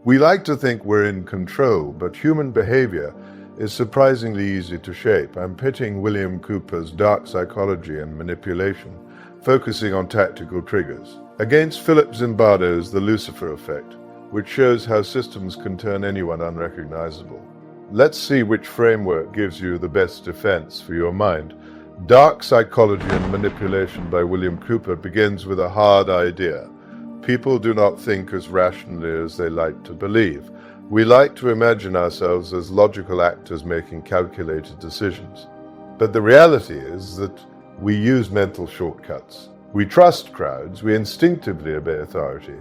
We like to think we're in control, but human behavior is surprisingly easy to shape. I'm pitting William Cooper's dark psychology and manipulation, focusing on tactical triggers, against Philip Zimbardo's The Lucifer Effect, which shows how systems can turn anyone unrecognizable. Let's see which framework gives you the best defense for your mind. Dark Psychology and Manipulation by William Cooper begins with a hard idea. People do not think as rationally as they like to believe. We like to imagine ourselves as logical actors making calculated decisions. But the reality is that we use mental shortcuts. We trust crowds, we instinctively obey authority,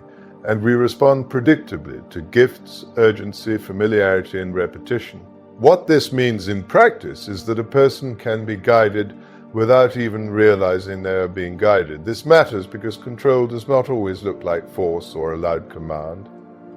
and we respond predictably to gifts, urgency, familiarity, and repetition. What this means in practice is that a person can be guided without even realizing they are being guided. This matters because control does not always look like force or a loud command.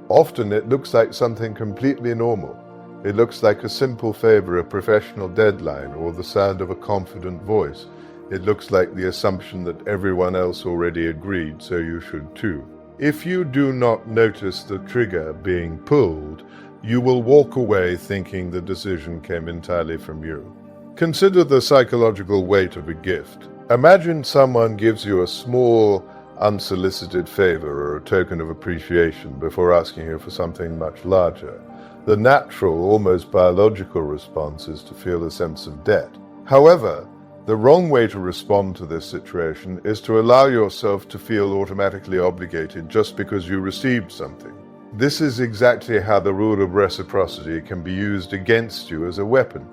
Often it looks like something completely normal. It looks like a simple favor, a professional deadline, or the sound of a confident voice. It looks like the assumption that everyone else already agreed, so you should too. If you do not notice the trigger being pulled, you will walk away thinking the decision came entirely from you. Consider the psychological weight of a gift. Imagine someone gives you a small, unsolicited favor or a token of appreciation before asking you for something much larger. The natural, almost biological response is to feel a sense of debt. However, the wrong way to respond to this situation is to allow yourself to feel automatically obligated just because you received something. This is exactly how the rule of reciprocity can be used against you as a weapon.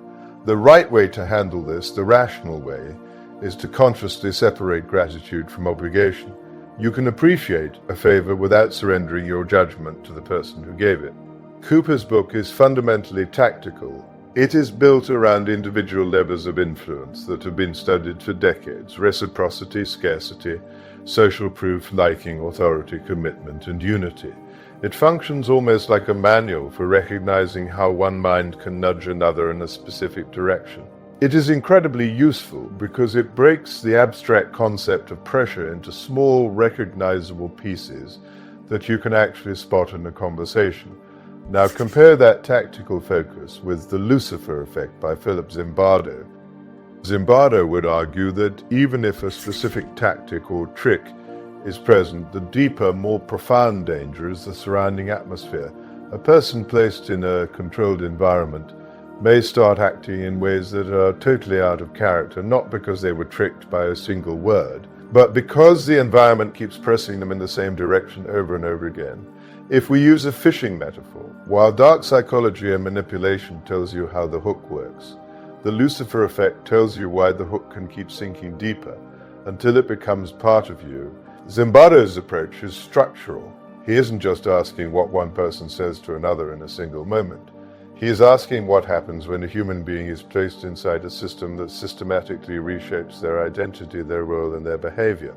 The right way to handle this, the rational way, is to consciously separate gratitude from obligation. You can appreciate a favor without surrendering your judgment to the person who gave it. Cooper's book is fundamentally tactical. It is built around individual levels of influence that have been studied for decades: reciprocity, scarcity, social proof, liking, authority, commitment, and unity. It functions almost like a manual for recognizing how one mind can nudge another in a specific direction. It is incredibly useful because it breaks the abstract concept of pressure into small, recognizable pieces that you can actually spot in a conversation. Now compare that tactical focus with The Lucifer Effect by Philip Zimbardo. Zimbardo would argue that even if a specific tactic or trick is present, the deeper, more profound danger is the surrounding atmosphere. A person placed in a controlled environment may start acting in ways that are totally out of character, not because they were tricked by a single word, but because the environment keeps pressing them in the same direction over and over again. If we use a fishing metaphor, while dark psychology and manipulation tells you how the hook works, the Lucifer Effect tells you why the hook can keep sinking deeper until it becomes part of you. Zimbardo's approach is structural. He isn't just asking what one person says to another in a single moment. He is asking what happens when a human being is placed inside a system that systematically reshapes their identity, their role, and their behavior.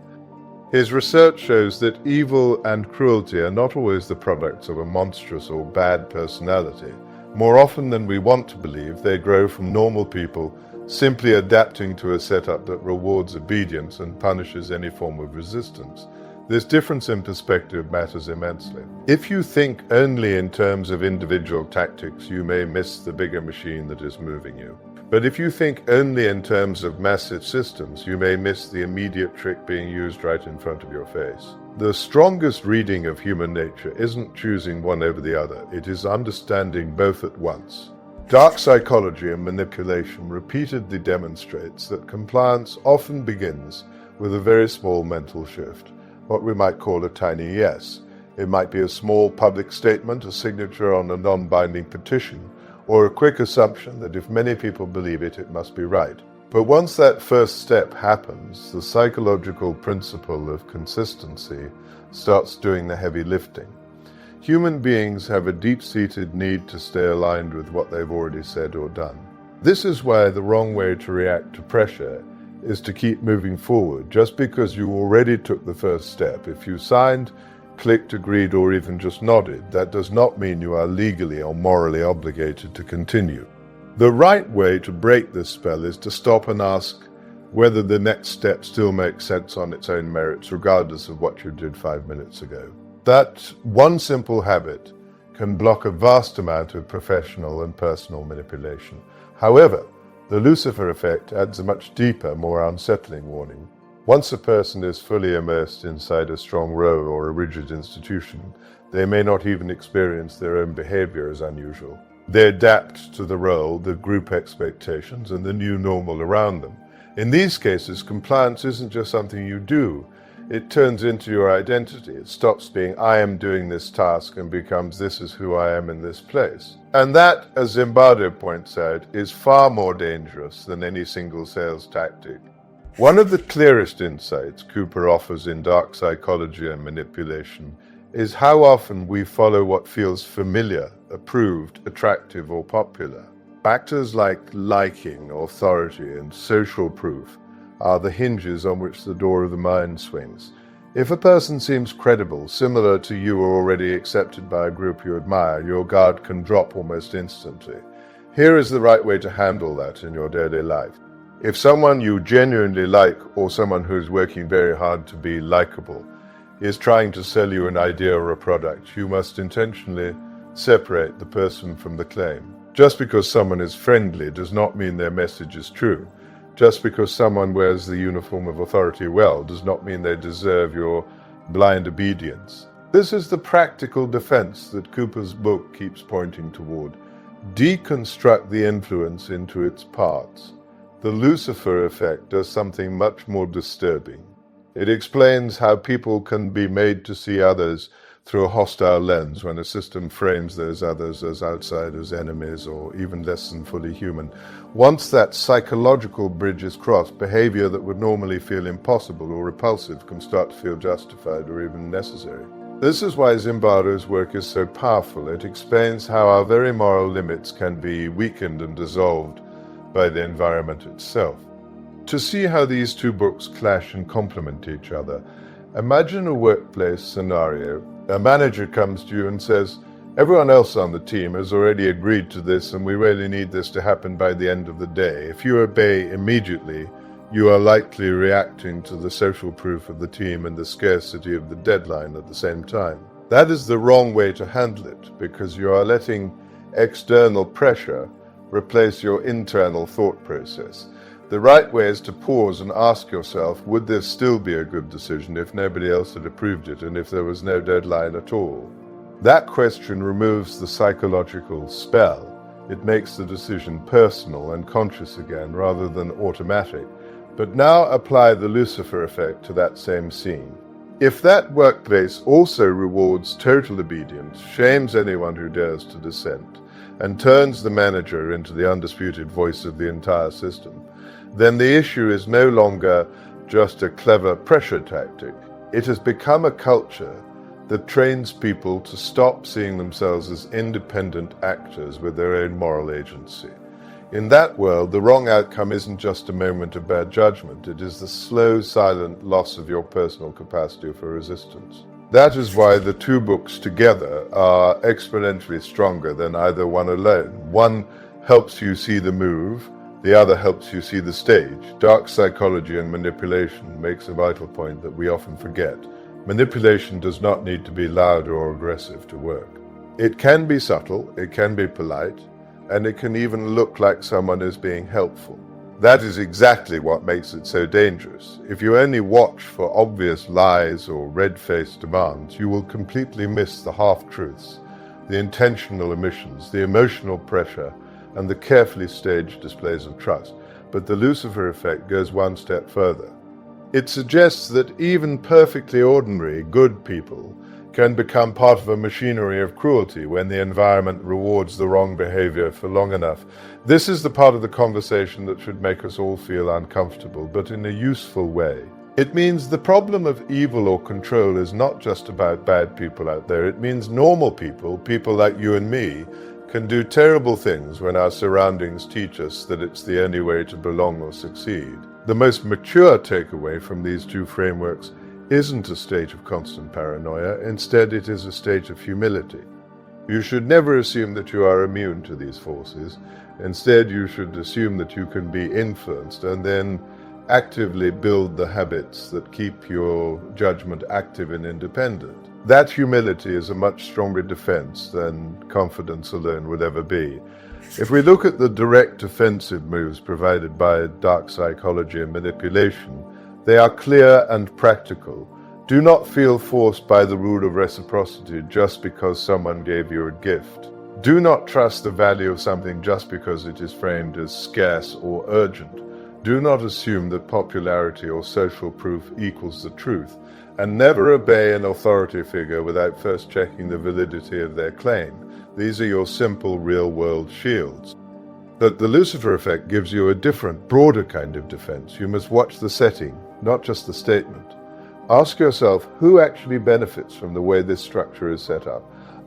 His research shows that evil and cruelty are not always the products of a monstrous or bad personality. More often than we want to believe, they grow from normal people simply adapting to a setup that rewards obedience and punishes any form of resistance. This difference in perspective matters immensely. If you think only in terms of individual tactics, you may miss the bigger machine that is moving you. But if you think only in terms of massive systems, you may miss the immediate trick being used right in front of your face. The strongest reading of human nature isn't choosing one over the other. It is understanding both at once. Dark psychology and manipulation repeatedly demonstrates that compliance often begins with a very small mental shift, what we might call a tiny yes. It might be a small public statement, a signature on a non-binding petition, or a quick assumption that if many people believe it, it must be right. But once that first step happens, the psychological principle of consistency starts doing the heavy lifting. Human beings have a deep-seated need to stay aligned with what they've already said or done. This is why the wrong way to react to pressure is to keep moving forward, just because you already took the first step. If you signed, clicked, agreed, or even just nodded, that does not mean you are legally or morally obligated to continue. The right way to break this spell is to stop and ask whether the next step still makes sense on its own merits, regardless of what you did 5 minutes ago. That one simple habit can block a vast amount of professional and personal manipulation. However, the Lucifer effect adds a much deeper, more unsettling warning. Once a person is fully immersed inside a strong role or a rigid institution, they may not even experience their own behavior as unusual. They adapt to the role, the group expectations, and the new normal around them. In these cases, compliance isn't just something you do. It turns into your identity. It stops being, I am doing this task, and becomes, this is who I am in this place. And that, as Zimbardo points out, is far more dangerous than any single sales tactic. One of the clearest insights Cooper offers in Dark Psychology and Manipulation is how often we follow what feels familiar, approved, attractive, or popular. Factors like liking, authority, and social proof are the hinges on which the door of the mind swings. If a person seems credible, similar to you or already accepted by a group you admire, your guard can drop almost instantly. Here is the right way to handle that in your daily life. If someone you genuinely like, or someone who's working very hard to be likable, is trying to sell you an idea or a product, you must intentionally separate the person from the claim. Just because someone is friendly does not mean their message is true. Just because someone wears the uniform of authority well does not mean they deserve your blind obedience. This is the practical defense that Cooper's book keeps pointing toward. Deconstruct the influence into its parts. The Lucifer Effect does something much more disturbing. It explains how people can be made to see others through a hostile lens when a system frames those others as outsiders, enemies, or even less than fully human. Once that psychological bridge is crossed, behavior that would normally feel impossible or repulsive can start to feel justified or even necessary. This is why Zimbardo's work is so powerful. It explains how our very moral limits can be weakened and dissolved by the environment itself. To see how these two books clash and complement each other, imagine a workplace scenario. A manager comes to you and says, everyone else on the team has already agreed to this and we really need this to happen by the end of the day. If you obey immediately, you are likely reacting to the social proof of the team and the scarcity of the deadline at the same time. That is the wrong way to handle it, because you are letting external pressure replace your internal thought process. The right way is to pause and ask yourself, would this still be a good decision if nobody else had approved it and if there was no deadline at all? That question removes the psychological spell. It makes the decision personal and conscious again rather than automatic. But now apply the Lucifer effect to that same scene. If that workplace also rewards total obedience, shames anyone who dares to dissent, and turns the manager into the undisputed voice of the entire system, then the issue is no longer just a clever pressure tactic. It has become a culture that trains people to stop seeing themselves as independent actors with their own moral agency. In that world, the wrong outcome isn't just a moment of bad judgment. It is the slow, silent loss of your personal capacity for resistance. That is why the two books together are exponentially stronger than either one alone. One helps you see the move, the other helps you see the stage. Dark Psychology and Manipulation makes a vital point that we often forget. Manipulation does not need to be loud or aggressive to work. It can be subtle, it can be polite, and it can even look like someone is being helpful. That is exactly what makes it so dangerous. If you only watch for obvious lies or red-faced demands, you will completely miss the half-truths, the intentional omissions, the emotional pressure, and the carefully staged displays of trust. But the Lucifer effect goes one step further. It suggests that even perfectly ordinary, good people can become part of a machinery of cruelty when the environment rewards the wrong behavior for long enough. This is the part of the conversation that should make us all feel uncomfortable, but in a useful way. It means the problem of evil or control is not just about bad people out there. It means normal people, people like you and me, can do terrible things when our surroundings teach us that it's the only way to belong or succeed. The most mature takeaway from these two frameworks isn't a state of constant paranoia. Instead, it is a state of humility. You should never assume that you are immune to these forces. Instead, you should assume that you can be influenced and then actively build the habits that keep your judgment active and independent. That humility is a much stronger defense than confidence alone would ever be. If we look at the direct defensive moves provided by dark psychology and manipulation, they are clear and practical. Do not feel forced by the rule of reciprocity just because someone gave you a gift. Do not trust the value of something just because it is framed as scarce or urgent. Do not assume that popularity or social proof equals the truth, and never obey an authority figure without first checking the validity of their claim. These are your simple real-world shields. But the Lucifer Effect gives you a different, broader kind of defense. You must watch the setting, not just the statement. Ask yourself who actually benefits from the way this structure is set up.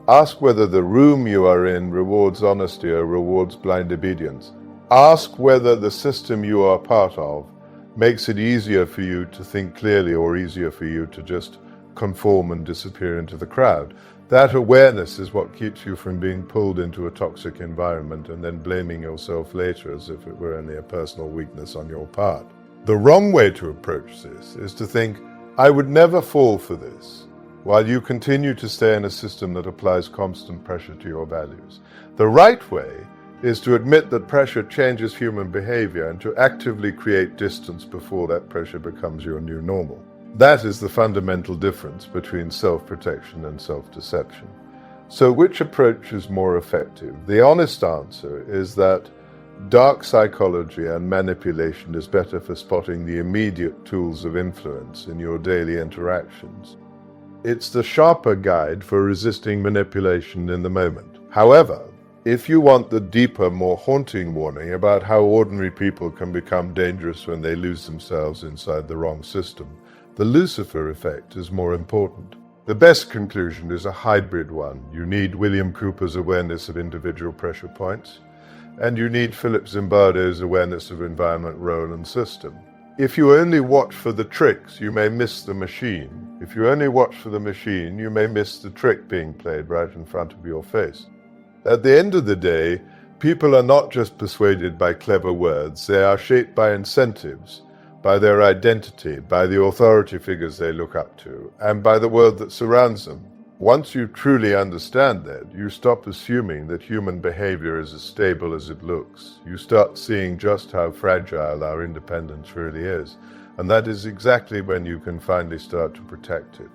Ask whether the room you are in rewards honesty or rewards blind obedience. Ask whether the system you are part of makes it easier for you to think clearly or easier for you to just conform and disappear into the crowd. That awareness is what keeps you from being pulled into a toxic environment and then blaming yourself later as if it were only a personal weakness on your part. The wrong way to approach this is to think, I would never fall for this, while you continue to stay in a system that applies constant pressure to your values. The right way is to admit that pressure changes human behavior and to actively create distance before that pressure becomes your new normal. That is the fundamental difference between self-protection and self-deception. So which approach is more effective? The honest answer is that dark psychology and manipulation is better for spotting the immediate tools of influence in your daily interactions. It's the sharper guide for resisting manipulation in the moment. However, if you want the deeper, more haunting warning about how ordinary people can become dangerous when they lose themselves inside the wrong system, the Lucifer Effect is more important. The best conclusion is a hybrid one. You need William Cooper's awareness of individual pressure points, and you need Philip Zimbardo's awareness of environment, role, and system. If you only watch for the tricks, you may miss the machine. If you only watch for the machine, you may miss the trick being played right in front of your face. At the end of the day, people are not just persuaded by clever words, they are shaped by incentives, by their identity, by the authority figures they look up to, and by the world that surrounds them. Once you truly understand that, you stop assuming that human behavior is as stable as it looks. You start seeing just how fragile our independence really is, and that is exactly when you can finally start to protect it.